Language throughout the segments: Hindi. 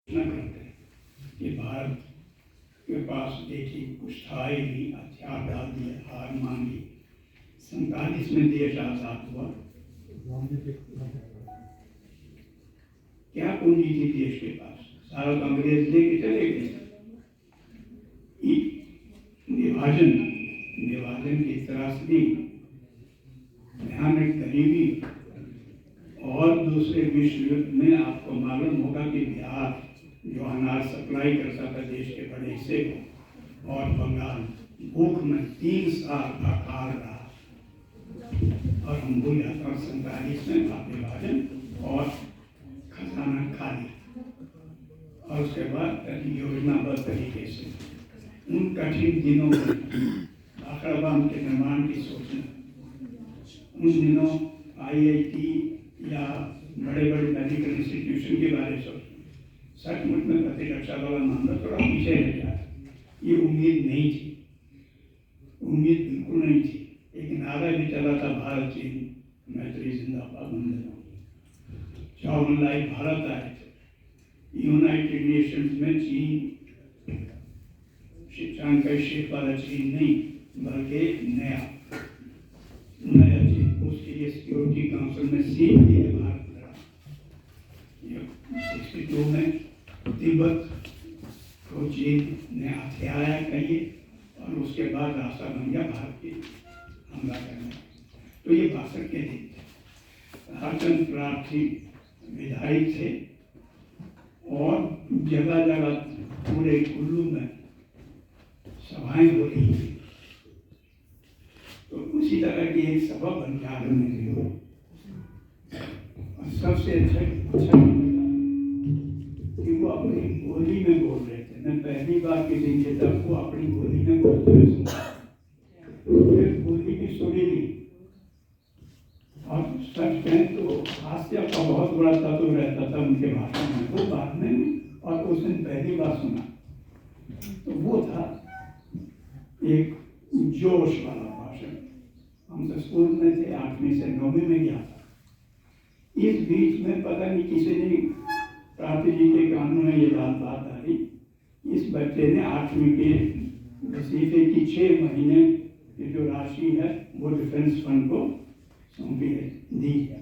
घोषणा करते हैं कि भारत के पास देखिए कुछ था ही नहीं, हथियार डाल दिए, हार मांगी। 47 में देश आजाद हुआ। क्या पूंजी थी देश के पास? सारा तो अंग्रेज लेके चले गए। विभाजन की त्रासदी, भयानक गरीबी, और दूसरे विश्व युद्ध में आपको मालूम होगा कि बिहार जो अनाज सप्लाई करता था देश के बड़े हिस्से को, और बंगाल भूख में 3 साल का काल रहा। और हम भूल जाते हैं 47 में विभाजन और खजाना खाली, और उसके बाद योजनाबद्ध तरीके से उन कठिन दिनों में आखड़ा बांध के निर्माण की सोचना, उन दिनों IIT या बड़े बड़े मेडिकल इंस्टीट्यूशन के बारे में सोचना, सचमुच में प्रतिरक्षा वाला मामला थोड़ा पीछे रह जाता। ये उम्मीद नहीं थी, उम्मीद बिल्कुल नहीं थी। एक नारा भी चला था, भारत चीन मैत्री जिंदाबाद। चाउन लाई भारत आए थे यूनाइटेड नेशंस में। चीन शिक्षांक वाला चीन नहीं, बल्कि नया चीन। उसके लिए सिक्योरिटी काउंसिल में सीट के लिए भारत लड़ा। 62 में तिब्बत को चीन ने हथियाया कहिए, और उसके बाद रास्ता बन गया भारत की हमला करने। तो ये 62 के दिन थे। हरचंद प्रार्थी विधायक थे, और जगह जगह पूरे कुल्लू में सभाएं हो रही थी। तो उसी तरह की एक सभा बंजारा में हुई, और सबसे अच्छा कि वो अपनी बोली में बोल रहे थे। मैं पहली बार किसी के तक वो अपनी बोली में बोलते हुए सुना, फिर बोली भी सुनी ली। और सच कहें तो हास्य का बहुत बड़ा तत्व रहता था उनके भाषण में। वो बाद में और उस दिन पहली बार सुना, तो वो था एक जोश वाला भाषण। हम तो स्कूल में थे, 8वीं से 9वीं में गया था। इस बीच में पता नहीं किसी ने प्रार्थी जी के कान में ये बात डाली, इस बच्चे ने 8वीं के वजीफे की 6 महीने की जो राशि है वो डिफेंस फंड को सौंपी है, दी है।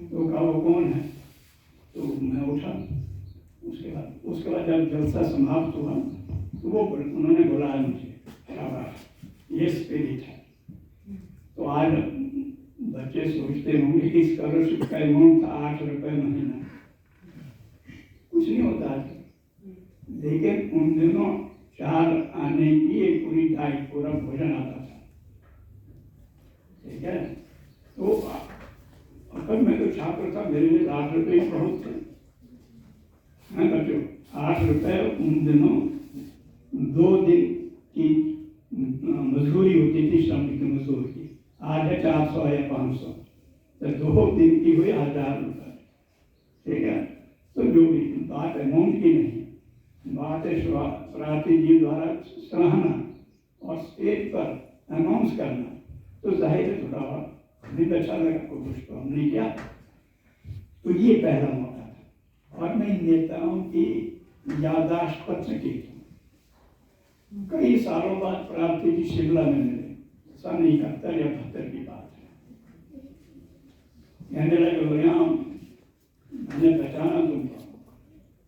तो कहा वो कौन है? तो मैं उठा। उसके बाद जब जलसा समाप्त हुआ तो वो उन्होंने बुलाया मुझे, ये स्पिरिट है। तो आज बच्चे सोचते होंगे कि स्कॉलरशिप का अमाउंट था 8 रुपये महीना, कुछ नहीं होता है। लेकिन उन दिनों 4 आने की एक पूरी डाइट, पूरा भोजन आता था, ठीक है। तो अगर मैं तो छात्र था, मेरे लिए 8 रुपये बहुत थे। मैं बच्चों 8 रुपये उन दिनों 2 दिन की मजदूरी होती थी, श्रमिक मजदूर की। आज है 400 या 500, तो 2 दिन की हुई 1000 रुपये, ठीक है। तो जो भी बात अमाउंट की नहीं, बात है प्रार्थी जी द्वारा सराहना और स्टेज पर अनाउंस करना। तो जाहिर है थोड़ा हमें अच्छा लगा, कुछ तो हमने किया। तो ये पहला मौका था। और मैं नेताओं की याददाश्त पर चकित हूँ। कई सालों बाद प्रार्थी जी शिमला में मिले, 71 या 72 की बात है। कहने लगे, मैंने पहचाना तुमको,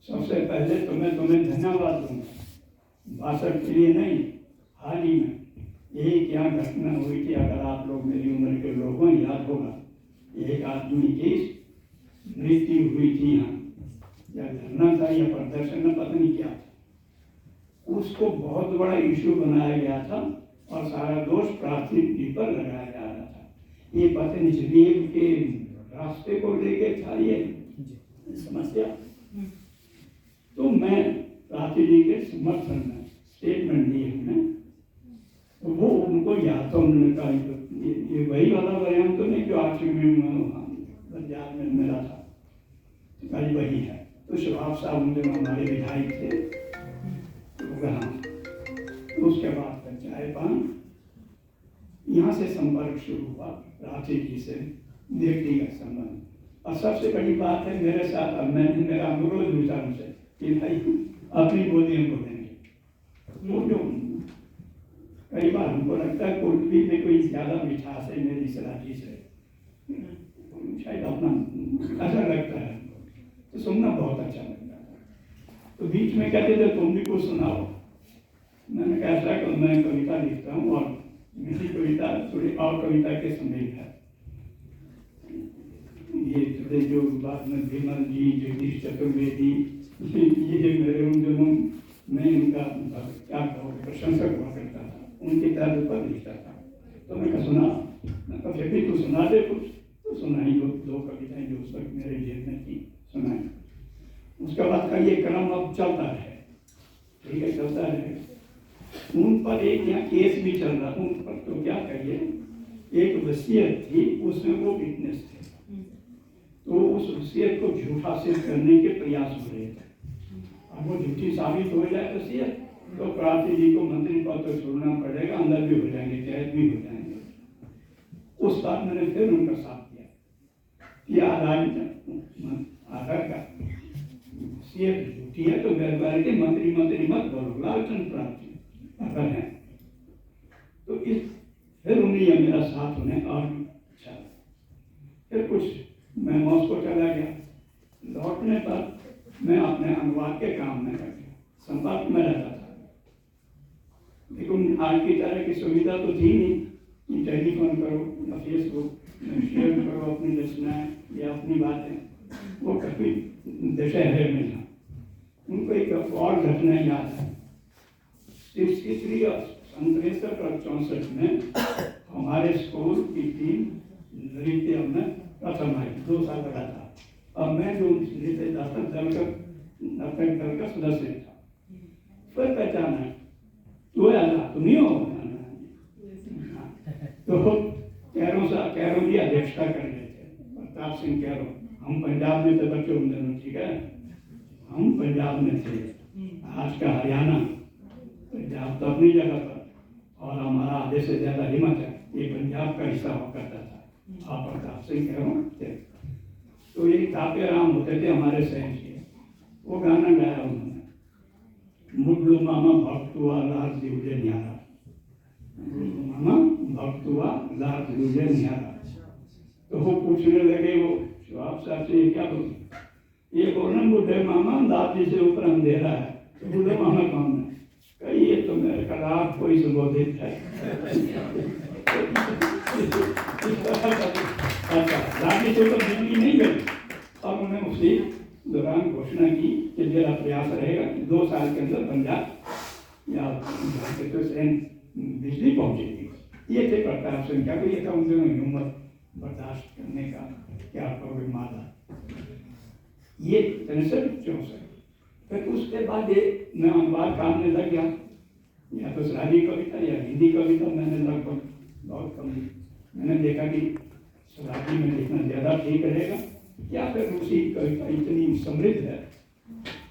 सबसे पहले तो मैं तुम्हें धन्यवाद दूंगा। 62 के लिए नहीं, हाल ही में यही क्या घटना हुई थी, अगर आप लोग मेरी उम्र के लोगों याद होगा, एक आदमी की मृत्यु हुई थी यहाँ, या धरना था या प्रदर्शन में, पता नहीं क्या था। उसको बहुत बड़ा इशू बनाया गया था, और सारा दोष प्रार्थी जी पर लगाया जा रहा था। ये पता नहीं जमीन के रास्ते को लेके था ये समस्या। तो मैं प्रार्थी जी के समर्थन में स्टेटमेंट दी हमने। तो वो उनको याद था, उन्होंने कहा ये वही वाला बयान तो नहीं जो 8वीं में पंजाब में मिला था, कल वही है। तो शबाब साहब उन दिनों हमारे विधायक थे। तो उसके बाद चाय पान, यहाँ से संपर्क शुरू हुआ प्रार्थी जी से, व्यक्तिगत संबंध। और सबसे बड़ी बात है मेरे साथ, अब मैंने मेरा अनुरोध पूछा उनसे कि भाई अपनी बोली हम बोलेंगे। वो जो कई बार हमको लगता है कुल्फी में कोई ज़्यादा मिठास है मेरी सलाजी से, शायद अपना अच्छा लगता है हमको, तो सुनना बहुत अच्छा लगता है। तो बीच में कहते थे तुम भी कुछ सुनाओ। मैंने कहा ऐसा कि मैं कविता लिखता हूँ और मेरी कविता थोड़ी और कविता के समीप है। ये थोड़े जो बाद में विमल जी, जगदीश चतुर्वेदी, ये मेरे उन दिनों में इनका क्या कहो प्रशंसक हुआ करता था, उनकी तर्ज पर लिखता था। तो मैं कहा सुना, मैं कहा फिर भी तू सुना दे कुछ। तो सुनाई दो कविताएं जो उस वक्त मेरे जेब में थी, सुनाई। उसके बाद का ये क्रम अब चलता है, ठीक है, चलता है। उन पर एक यहाँ केस भी चल रहा, उन पर तो क्या कहिए, एक वसीयत थी, उसमें वो विटनेस थे, तो उस वसीयत को झूठा सिद्ध करने के प्रयास हो रहे थे। अब वो झूठी साबित हो जाए वसीयत तो प्रार्थी जी को मंत्री पद तो छोड़ना पड़ेगा, अंदर भी हो जाएंगे, कैद भी हो जाएंगे। उस बात मैंने फिर उनका साथ दिया आधार का वसीयत झूठी है तो गैर के मंत्री मत बोलो, लालचंद प्रार्थी अगर है तो इस फिर उन्हें मेरा साथ उन्हें और भी अच्छा। फिर कुछ मैं मॉस्को चला गया, लौटने पर मैं अपने अनुवाद के काम में लग गया, संपर्क में रहता था। लेकिन आज की तरह की सुविधा तो थी नहीं कि टेलीफोन करो या फेसबुक शेयर करो अपनी रचनाएं या अपनी बातें। वो कभी दशहरे में था। उनको एक और घटना याद है, 63 और 64 में हमारे स्कूल की टीम नृत्य में प्रथम आई, 2 साल लगा था। अब मैं जो नृत्य नाटक दल का सदस्य था, फिर पहचाना तो तुम ही हो। तो कैरो की अध्यक्षता कर रहे थे प्रताप सिंह कैरो। हम पंजाब में थे बच्चों में, ठीक है, हम पंजाब में थे, आज का हरियाणा, पंजाब तो अपनी जगह पर, और हमारा आधे से ज्यादा हिमाचल ये पंजाब का हिस्सा हुआ करता था। आप प्रताप सिंह कैरो थे। तो ये तापे राम होते थे हमारे सहन के, वो गाना गाया उन्होंने, मुडलू मामा भक्तुआ लाल दिवजे न्यारा, मामा भक्तुआ लाल दिवजे न्यारा। तो वो पूछने लगे, वो जवाब साहब से क्या बोले, ये बोलना बुढ़े मामा दाद जी से ऊपर अंधेरा है। तो बुढ़े मामा कौन है? कही ये तो मेरे खिलाफ कोई संबोधित है। अच्छा, दादी से तो जिंदगी नहीं गई। अब उन्होंने उसी दौरान घोषणा की कि मेरा प्रयास रहेगा कि 2 साल के अंदर पंजाब या बिजली पहुंचेगी। ये थे प्रताप सिंह क्या, ये था उन दिनों हिम्मत बर्दाश्त करने का, क्या कहोगे माला। ये 63-64। फिर उसके बाद ये मैं अनुवाद काम में लग गया, या तो सराजी कविता या हिंदी कविता मैंने लगभग बहुत कम। मैंने देखा कि सराजी में लिखना ज़्यादा ठीक रहेगा, या फिर रूसी कविता इतनी समृद्ध है,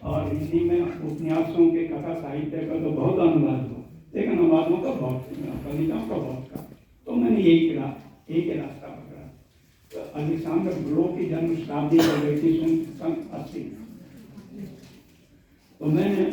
और हिंदी में उपन्यासों के कथा साहित्य का तो बहुत अनुवाद हुआ, लेकिन अनुवादों का बहुत, कविताओं का बहुत का। तो मैंने एक रास्ता पकड़ा। तो अलेक्जेंडर ब्लॉक की जन्म शताब्दी 1980। तो मैंने